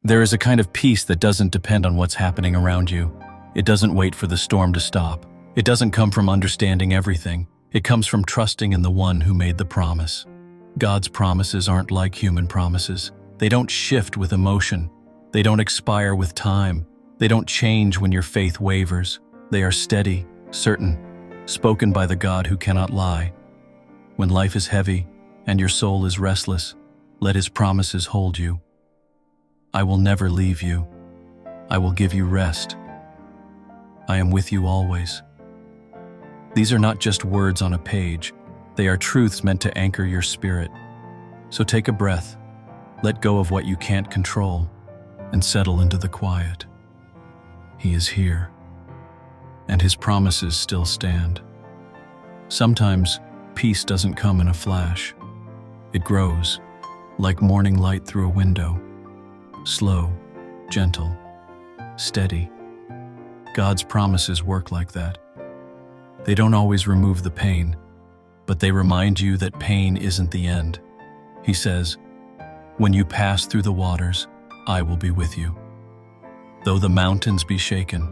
There is a kind of peace that doesn't depend on what's happening around you. It doesn't wait for the storm to stop. It doesn't come from understanding everything. It comes from trusting in the one who made the promise. God's promises aren't like human promises. They don't shift with emotion. They don't expire with time. They don't change when your faith wavers. They are steady, certain, spoken by the God who cannot lie. When life is heavy and your soul is restless, let His promises hold you. I will never leave you. I will give you rest. I am with you always. These are not just words on a page. They are truths meant to anchor your spirit. So take a breath, let go of what you can't control, and settle into the quiet. He is here, and His promises still stand. Sometimes peace doesn't come in a flash. It grows, like morning light through a window. Slow, gentle, steady. God's promises work like that. They don't always remove the pain, but they remind you that pain isn't the end. He says, "When you pass through the waters, I will be with you. Though the mountains be shaken,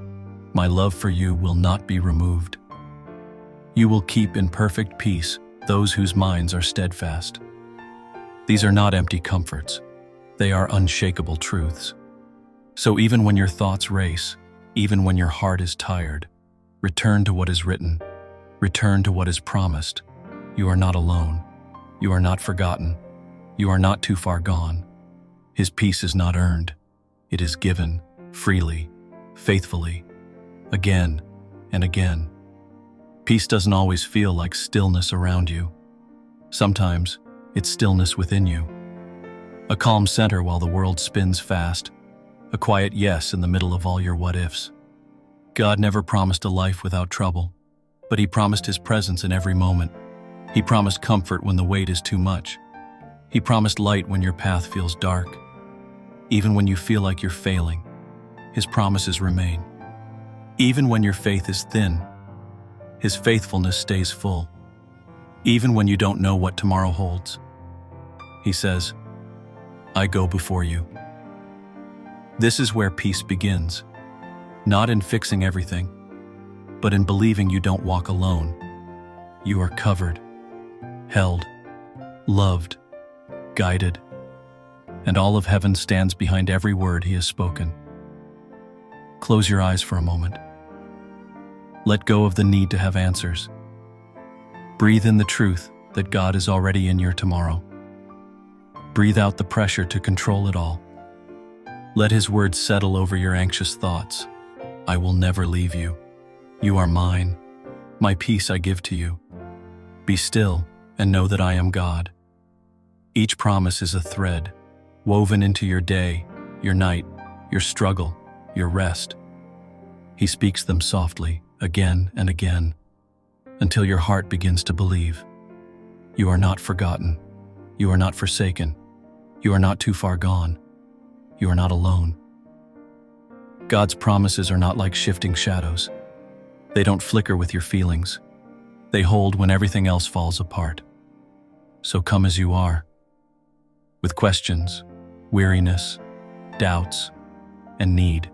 my love for you will not be removed. You will keep in perfect peace those whose minds are steadfast." These are not empty comforts. They are unshakable truths. So even when your thoughts race, even when your heart is tired, return to what is written. Return to what is promised. You are not alone. You are not forgotten. You are not too far gone. His peace is not earned. It is given freely, faithfully, again and again. Peace doesn't always feel like stillness around you. Sometimes it's stillness within you. A calm center while the world spins fast. A quiet yes in the middle of all your what-ifs. God never promised a life without trouble, but He promised His presence in every moment. He promised comfort when the weight is too much. He promised light when your path feels dark. Even when you feel like you're failing, His promises remain. Even when your faith is thin, His faithfulness stays full. Even when you don't know what tomorrow holds, He says, "I go before you." This is where peace begins, not in fixing everything, but in believing you don't walk alone. You are covered, held, loved, guided, and all of heaven stands behind every word He has spoken. Close your eyes for a moment. Let go of the need to have answers. Breathe in the truth that God is already in your tomorrow. Breathe out the pressure to control it all. Let His words settle over your anxious thoughts. I will never leave you. You are mine. My peace I give to you. Be still and know that I am God. Each promise is a thread, woven into your day, your night, your struggle, your rest. He speaks them softly, again and again, until your heart begins to believe. You are not forgotten. You are not forsaken. You are not too far gone. You are not alone. God's promises are not like shifting shadows. They don't flicker with your feelings. They hold when everything else falls apart. So come as you are, with questions, weariness, doubts, and need.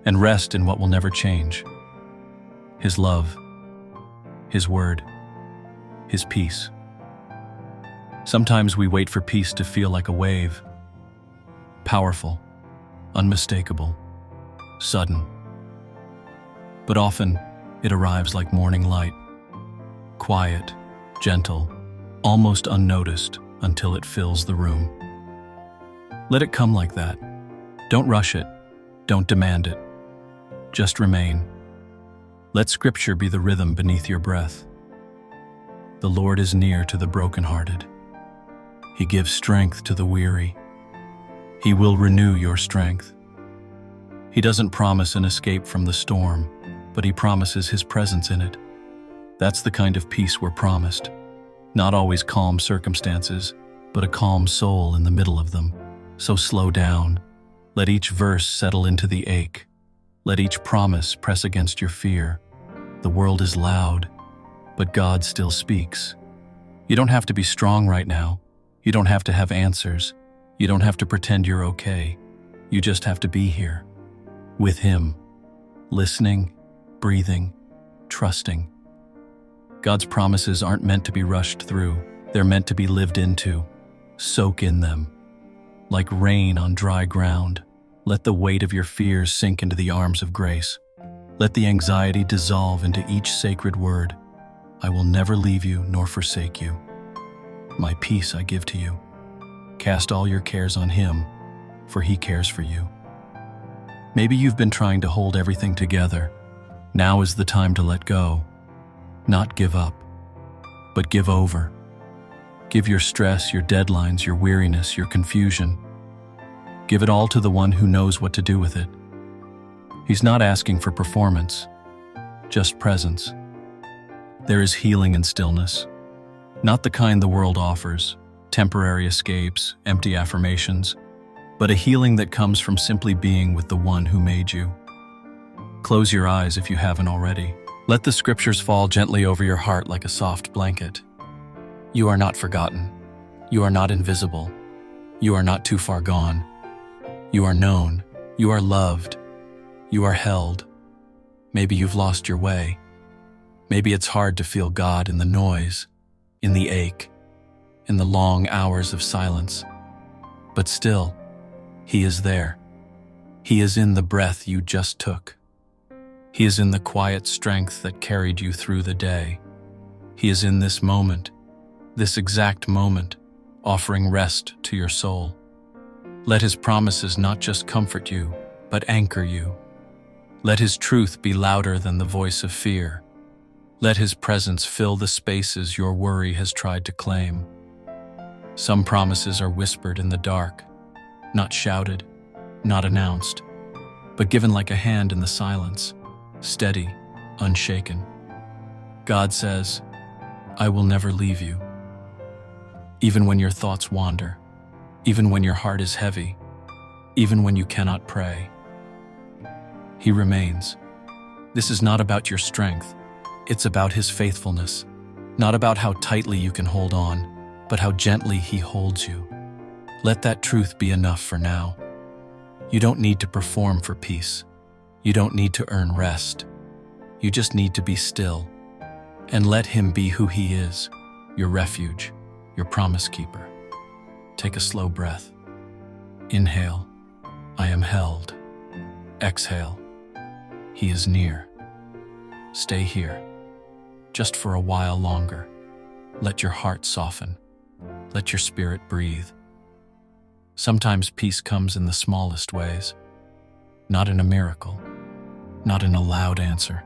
And rest in what will never change. His love, His word, His peace. Sometimes we wait for peace to feel like a wave. Powerful, unmistakable, sudden. But often, it arrives like morning light. Quiet, gentle, almost unnoticed until it fills the room. Let it come like that. Don't rush it. Don't demand it. Just remain. Let Scripture be the rhythm beneath your breath. The Lord is near to the brokenhearted. He gives strength to the weary. He will renew your strength. He doesn't promise an escape from the storm, but He promises His presence in it. That's the kind of peace we're promised. Not always calm circumstances, but a calm soul in the middle of them. So slow down. Let each verse settle into the ache. Let each promise press against your fear. The world is loud, but God still speaks. You don't have to be strong right now. You don't have to have answers. You don't have to pretend you're okay. You just have to be here, with Him, listening, breathing, trusting. God's promises aren't meant to be rushed through. They're meant to be lived into. Soak in them. Like rain on dry ground, let the weight of your fears sink into the arms of grace. Let the anxiety dissolve into each sacred word. I will never leave you nor forsake you. My peace I give to you. Cast all your cares on Him, for He cares for you. Maybe you've been trying to hold everything together. Now is the time to let go. Not give up, but give over. Give your stress, your deadlines, your weariness, your confusion. Give it all to the one who knows what to do with it. He's not asking for performance, just presence. There is healing in stillness, not the kind the world offers, temporary escapes, empty affirmations, but a healing that comes from simply being with the one who made you. Close your eyes if you haven't already. Let the scriptures fall gently over your heart like a soft blanket. You are not forgotten. You are not invisible. You are not too far gone. You are known. You are loved. You are held. Maybe you've lost your way. Maybe it's hard to feel God in the noise, in the ache, in the long hours of silence. But still, He is there. He is in the breath you just took. He is in the quiet strength that carried you through the day. He is in this moment, this exact moment, offering rest to your soul. Let His promises not just comfort you, but anchor you. Let His truth be louder than the voice of fear. Let His presence fill the spaces your worry has tried to claim. Some promises are whispered in the dark, not shouted, not announced, but given like a hand in the silence, steady, unshaken. God says, I will never leave you. Even when your thoughts wander, even when your heart is heavy, even when you cannot pray, He remains. This is not about your strength. It's about His faithfulness. Not about how tightly you can hold on, but how gently He holds you. Let that truth be enough for now. You don't need to perform for peace. You don't need to earn rest. You just need to be still and let Him be who He is, your refuge, your promise keeper. Take a slow breath. Inhale, I am held. Exhale, He is near. Stay here, just for a while longer. Let your heart soften. Let your spirit breathe. Sometimes peace comes in the smallest ways, not in a miracle, not in a loud answer,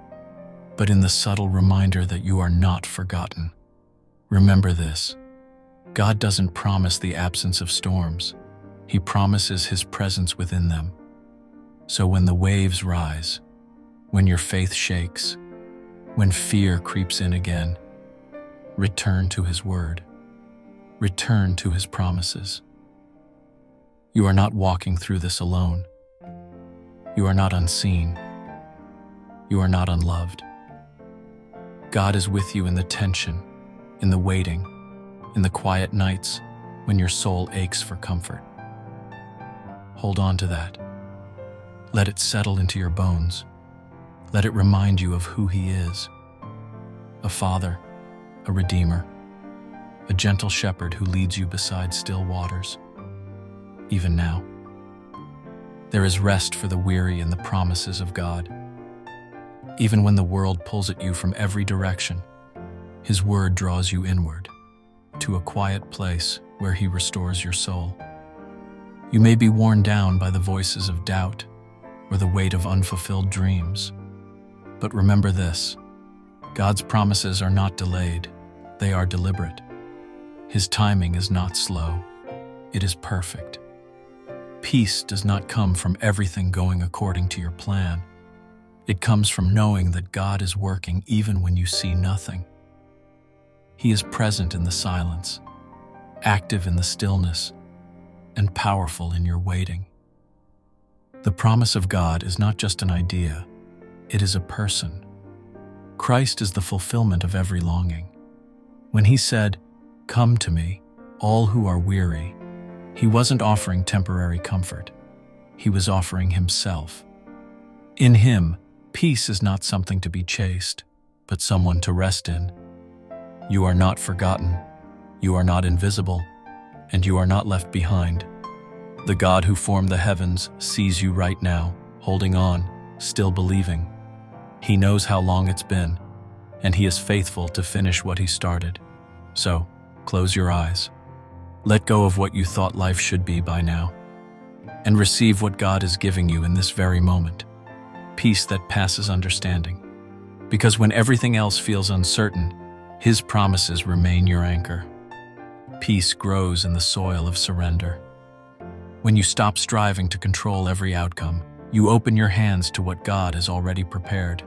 but in the subtle reminder that you are not forgotten. Remember this: God doesn't promise the absence of storms. He promises His presence within them. So when the waves rise, when your faith shakes, when fear creeps in again, return to His word. Return to His promises. You are not walking through this alone. You are not unseen. You are not unloved. God is with you in the tension, in the waiting, in the quiet nights when your soul aches for comfort. Hold on to that. Let it settle into your bones. Let it remind you of who He is: a Father, a Redeemer, a gentle shepherd who leads you beside still waters. Even now, there is rest for the weary in the promises of God. Even when the world pulls at you from every direction, His word draws you inward, to a quiet place where He restores your soul. You may be worn down by the voices of doubt or the weight of unfulfilled dreams, but remember this: God's promises are not delayed, they are deliberate. His timing is not slow, it is perfect. Peace does not come from everything going according to your plan. It comes from knowing that God is working even when you see nothing. He is present in the silence, active in the stillness, and powerful in your waiting. The promise of God is not just an idea, it is a person. Christ is the fulfillment of every longing. When He said, "Come to me, all who are weary," He wasn't offering temporary comfort. he was offering himself. In him, peace is not something to be chased, but someone to rest in. You are not forgotten, you are not invisible, and you are not left behind. The God who formed the heavens sees you right now, holding on, still believing. He knows how long it's been, and he is faithful to finish what he started. So, close your eyes. Let go of what you thought life should be by now, and receive what God is giving you in this very moment. Peace that passes understanding. Because when everything else feels uncertain, his promises remain your anchor. Peace grows in the soil of surrender. When you stop striving to control every outcome, you open your hands to what God has already prepared.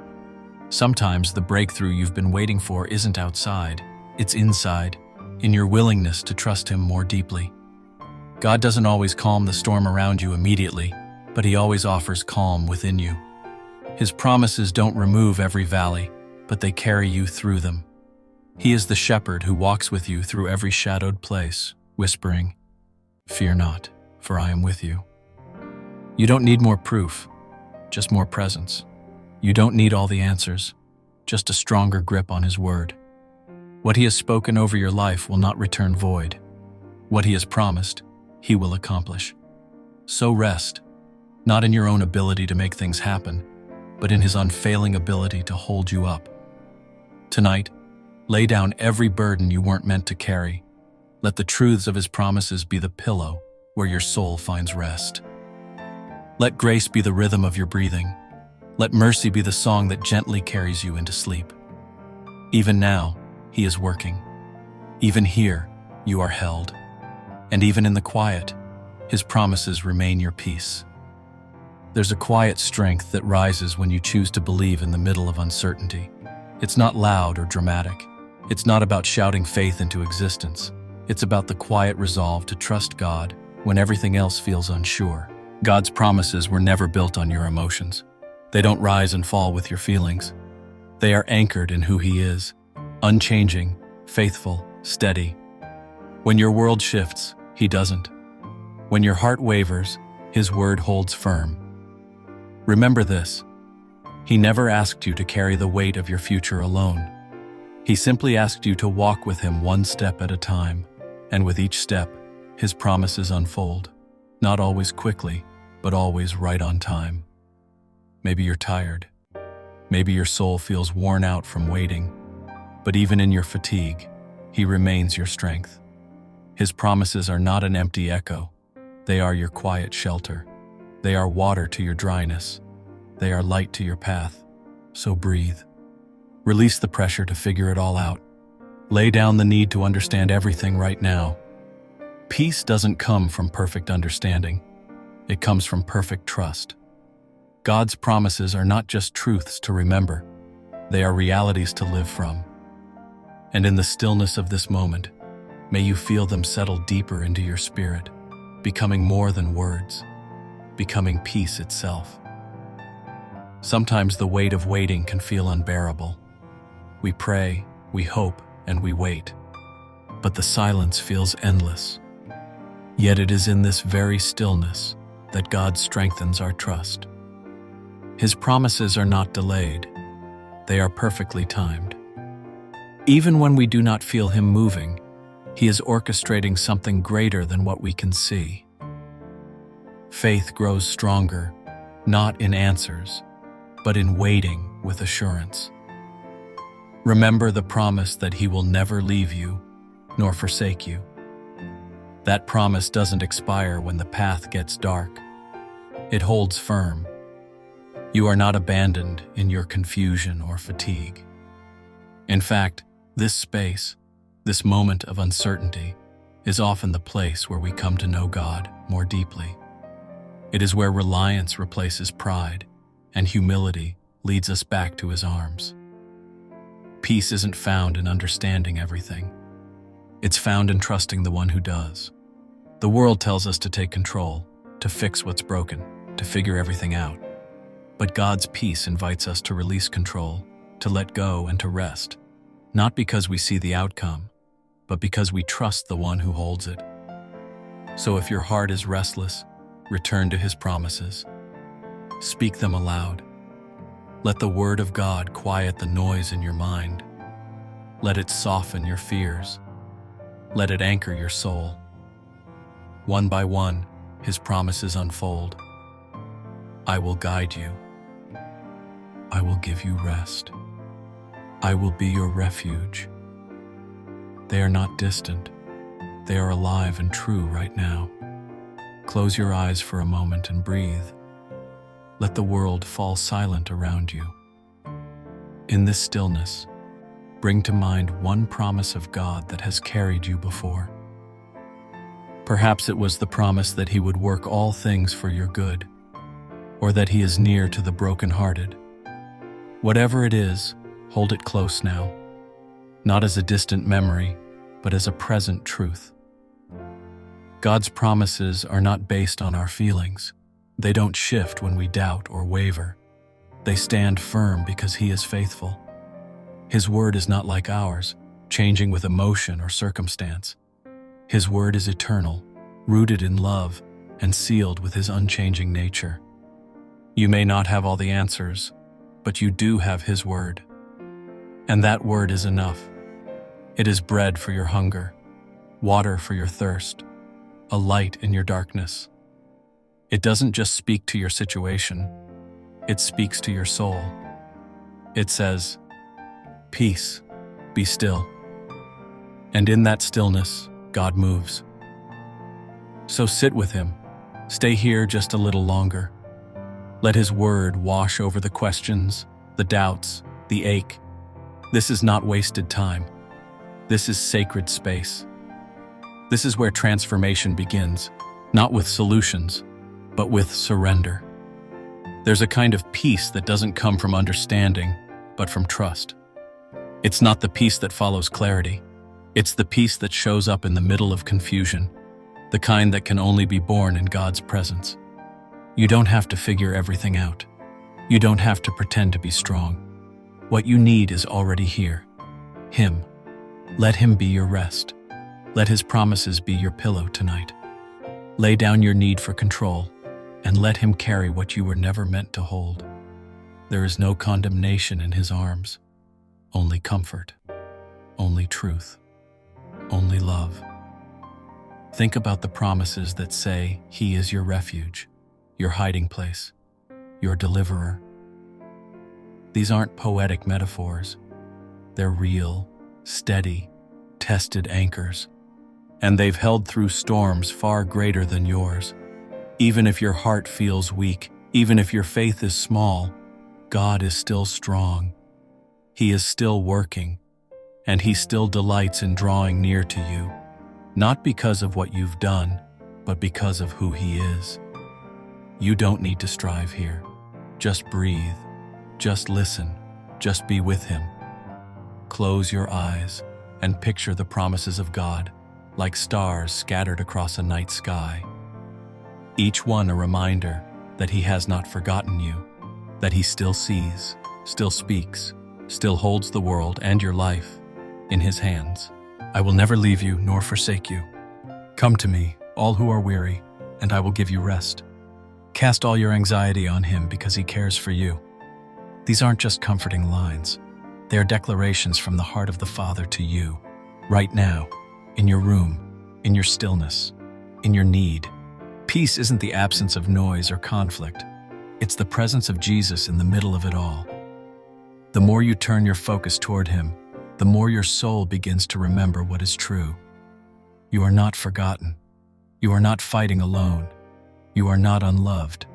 Sometimes the breakthrough you've been waiting for isn't outside, it's inside, in your willingness to trust him more deeply. God doesn't always calm the storm around you immediately, but he always offers calm within you. His promises don't remove every valley, but they carry you through them. He is the shepherd who walks with you through every shadowed place, whispering, "Fear not, for I am with you." You don't need more proof, just more presence. You don't need all the answers, just a stronger grip on his word. What he has spoken over your life will not return void. What he has promised, he will accomplish. So rest, not in your own ability to make things happen, but in his unfailing ability to hold you up. Tonight, lay down every burden you weren't meant to carry. Let the truths of his promises be the pillow where your soul finds rest. Let grace be the rhythm of your breathing. Let mercy be the song that gently carries you into sleep. Even now, he is working. Even here, you are held. And even in the quiet, his promises remain your peace. There's a quiet strength that rises when you choose to believe in the middle of uncertainty. It's not loud or dramatic. It's not about shouting faith into existence. It's about the quiet resolve to trust God when everything else feels unsure. God's promises were never built on your emotions. They don't rise and fall with your feelings. They are anchored in who he is, unchanging, faithful, steady. When your world shifts, he doesn't. When your heart wavers, his word holds firm. Remember this: he never asked you to carry the weight of your future alone. He simply asked you to walk with him one step at a time, and with each step, his promises unfold, not always quickly, but always right on time. Maybe you're tired. Maybe your soul feels worn out from waiting, but even in your fatigue, he remains your strength. His promises are not an empty echo. They are your quiet shelter. They are water to your dryness. They are light to your path. So breathe. Release the pressure to figure it all out. Lay down the need to understand everything right now. Peace doesn't come from perfect understanding. It comes from perfect trust. God's promises are not just truths to remember. They are realities to live from. And in the stillness of this moment, may you feel them settle deeper into your spirit, becoming more than words, becoming peace itself. Sometimes the weight of waiting can feel unbearable. We pray, we hope, and we wait. But the silence feels endless. Yet it is in this very stillness that God strengthens our trust. His promises are not delayed. They are perfectly timed. Even when we do not feel him moving, he is orchestrating something greater than what we can see. Faith grows stronger, not in answers, but in waiting with assurance. Remember the promise that he will never leave you, nor forsake you. That promise doesn't expire when the path gets dark. It holds firm. You are not abandoned in your confusion or fatigue. In fact, this space, this moment of uncertainty, is often the place where we come to know God more deeply. It is where reliance replaces pride, and humility leads us back to his arms. Peace isn't found in understanding everything. It's found in trusting the one who does. The world tells us to take control, to fix what's broken, to figure everything out. But God's peace invites us to release control, to let go and to rest, not because we see the outcome, but because we trust the one who holds it. So if your heart is restless, return to His promises. Speak them aloud. Let the Word of God quiet the noise in your mind. Let it soften your fears. Let it anchor your soul. One by one, His promises unfold. I will guide you. I will give you rest. I will be your refuge. They are not distant. They are alive and true right now. Close your eyes for a moment and breathe. Let the world fall silent around you. In this stillness, bring to mind one promise of God that has carried you before. Perhaps it was the promise that He would work all things for your good, or that He is near to the brokenhearted. Whatever it is, hold it close now, not as a distant memory, but as a present truth. God's promises are not based on our feelings. They don't shift when we doubt or waver. They stand firm because He is faithful. His word is not like ours, changing with emotion or circumstance. His word is eternal, rooted in love, and sealed with His unchanging nature. You may not have all the answers, but you do have His word. And that word is enough. It is bread for your hunger, water for your thirst, a light in your darkness. It doesn't just speak to your situation, it speaks to your soul. It says, "Peace, be still." And in that stillness, God moves. So sit with Him. Stay here just a little longer. Let His word wash over the questions, the doubts, the ache. This is not wasted time. This is sacred space. This is where transformation begins, not with solutions, but with surrender. There's a kind of peace that doesn't come from understanding, but from trust. It's not the peace that follows clarity. It's the peace that shows up in the middle of confusion, the kind that can only be born in God's presence. You don't have to figure everything out. You don't have to pretend to be strong. What you need is already here. Him. Let Him be your rest. Let His promises be your pillow tonight. Lay down your need for control and let Him carry what you were never meant to hold. There is no condemnation in His arms. Only comfort, only truth, only love. Think about the promises that say He is your refuge, your hiding place, your deliverer. These aren't poetic metaphors. They're real, steady, tested anchors. And they've held through storms far greater than yours. Even if your heart feels weak, even if your faith is small, God is still strong. He is still working, and He still delights in drawing near to you, not because of what you've done, but because of who He is. You don't need to strive here. Just breathe, just listen, just be with Him. Close your eyes and picture the promises of God like stars scattered across a night sky. Each one a reminder that He has not forgotten you, that He still sees, still speaks, still holds the world and your life in His hands. I will never leave you nor forsake you. Come to me, all who are weary, and I will give you rest. Cast all your anxiety on Him because He cares for you. These aren't just comforting lines. They are declarations from the heart of the Father to you, right now, in your room, in your stillness, in your need. Peace isn't the absence of noise or conflict. It's the presence of Jesus in the middle of it all. The more you turn your focus toward Him, the more your soul begins to remember what is true. You are not forgotten. You are not fighting alone. You are not unloved.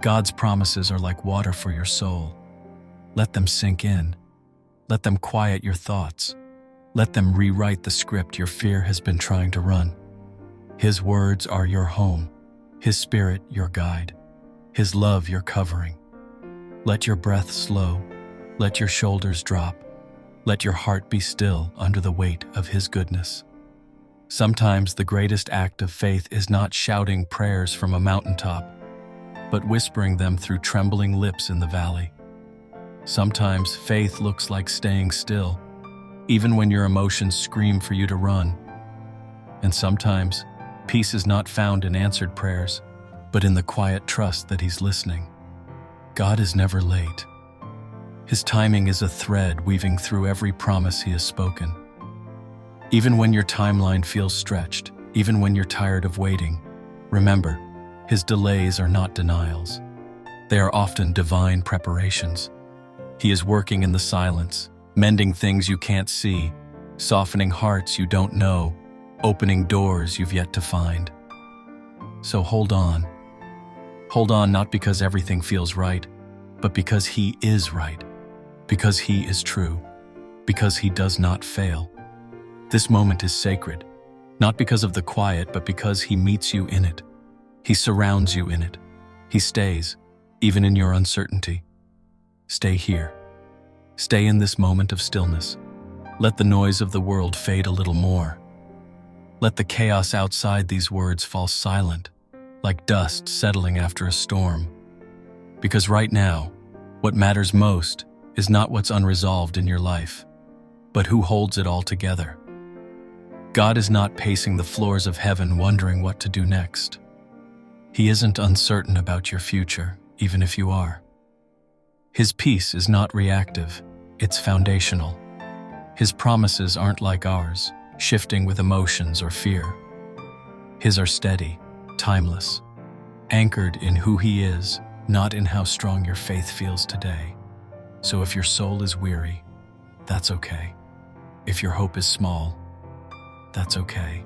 God's promises are like water for your soul. Let them sink in. Let them quiet your thoughts. Let them rewrite the script your fear has been trying to run. His words are your home, His Spirit your guide, His love your covering. Let your breath slow. Let your shoulders drop. Let your heart be still under the weight of His goodness. Sometimes the greatest act of faith is not shouting prayers from a mountaintop, but whispering them through trembling lips in the valley. Sometimes faith looks like staying still, even when your emotions scream for you to run. And sometimes peace is not found in answered prayers, but in the quiet trust that He's listening. God is never late. His timing is a thread weaving through every promise He has spoken. Even when your timeline feels stretched, even when you're tired of waiting, remember, His delays are not denials. They are often divine preparations. He is working in the silence, mending things you can't see, softening hearts you don't know, opening doors you've yet to find. So hold on. Hold on not because everything feels right, but because He is right, because He is true, because He does not fail. This moment is sacred, not because of the quiet, but because He meets you in it. He surrounds you in it. He stays, even in your uncertainty. Stay here. Stay in this moment of stillness. Let the noise of the world fade a little more. Let the chaos outside these words fall silent, like dust settling after a storm. Because right now, what matters most is not what's unresolved in your life, but who holds it all together. God is not pacing the floors of heaven wondering what to do next. He isn't uncertain about your future, even if you are. His peace is not reactive, it's foundational. His promises aren't like ours, shifting with emotions or fear. His are steady, timeless, anchored in who He is, not in how strong your faith feels today. So if your soul is weary, that's okay. If your hope is small, that's okay.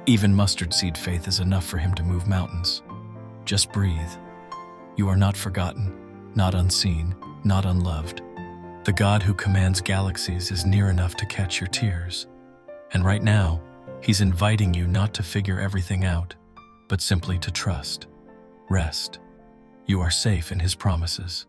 Even mustard seed faith is enough for Him to move mountains. Just breathe. You are not forgotten, not unseen, not unloved. The God who commands galaxies is near enough to catch your tears. And right now, He's inviting you not to figure everything out, but simply to trust. Rest. You are safe in His promises.